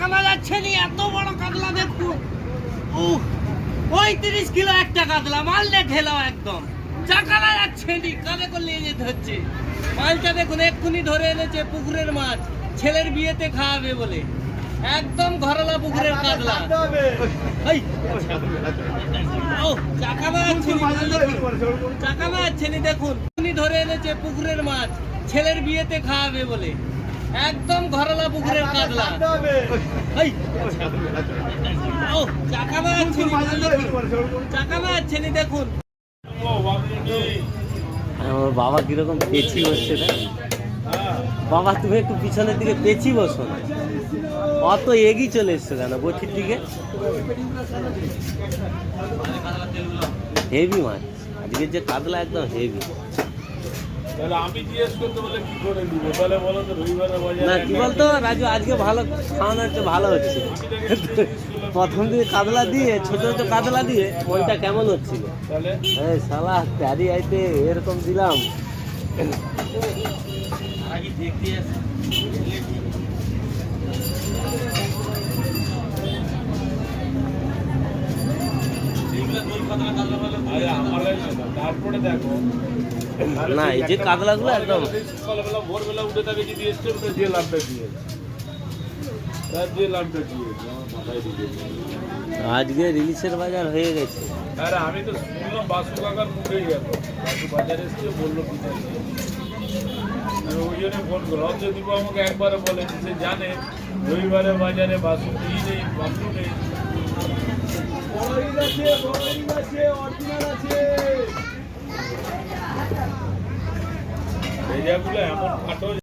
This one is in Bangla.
চাকানা যাচ্ছে নি, এত বড় কাতলা দেখুন। 35 কিলো একটা কাতলা, মারলে ঠেলাও একদম। চাকানা যাচ্ছে নি, কাঁধে করে নিয়ে যেতে হচ্ছে। মাছটা দেখুন এক্ষুনি ধরে এনেছে পুকুরের মাছ, ছেলের বিয়েতে খাওয়াবে বলে। একদম ঘরোয়া পুকুরের কাতলা। চাকানা যাচ্ছে নি, চাকানা যাচ্ছে নি দেখুন, এক্ষুনি ধরে এনেছে পুকুরের মাছ, ছেলের বিয়েতে খাওয়াবে বলে। একদম ঘরোয়া পুকুরের কাতলা। চাকানা যাচ্ছে নি, চাকানা যাচ্ছে নি দেখুন। আমার বাবা কিরকম পেছি বসছে না? বাবা তুমি একটু পিছনের দিকে পেছি বসো না, অত এগিয়ে চলে এসছো কেন বটির দিকে? হেভি মাছ আজকের যে কাতলা, একদম হেভি। না কি বলতো রাজু, আজকে ভালো খাওয়ানো হচ্ছে, ভালো হচ্ছে। প্রথম দিকে কাতলা দিয়ে, ছোট ছোট কাতলা দিয়ে মনটা কেমন হচ্ছিল। এই শালা প্যারি আইতে এরকম দিলাম। তারপরে দেখো না এই যে কাতলাগুলো একদম সকালবেলা ভোরবেলা উঠে থাকে, যদি এসছে যে লাভটা দিয়েছে, তার যে লাভটা দিয়েছে আমার মাথায় দিয়েছে। আজকে রিলিজের বাজার হয়ে গেছে। আরে আমি তো শুনলাম বাসু কাকার মুখেই গেল, বাসু বাজারে এসছে বললো কিনা, আমি ওই জন্য ফোন করলাম। অঞ্জদীপ আমাকে একবারে বলে, সে জানে রবিবারে বাজারে বাসু নেই, বাসু নেই। ভেজাগুলো এমন ফাটো।